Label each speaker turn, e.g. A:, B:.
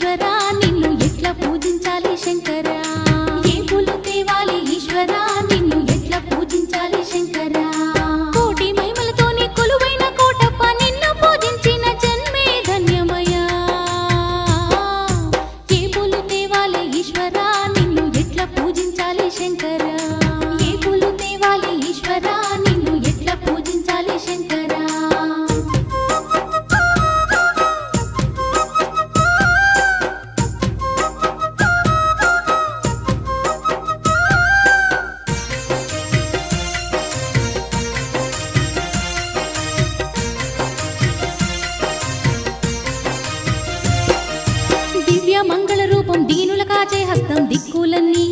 A: ఈశ్వరా నిన్ను ఎట్లా పూజించాలి శంకరా ఏ పూలు తేవాలి ఈశ్వరా నిన్ను ఎట్లా పూజించాలి శంకరా కోటి మహిమలతోని కొలువైన కోటప్ప నిన్ను పూజించిన జన్మే ధన్యమయ్యా ఏ పూలు తేవాలి ఈశ్వరా నిన్ను ఎట్లా పూజించాలి శంకరా ఏ పూలు తేవాలి ఈశ్వరా నిన్ను ఎట్లా పూజించాలి శంకరా దివ్య మంగళ రూపం దీనుల కాచే హస్తం దిక్కులన్నీ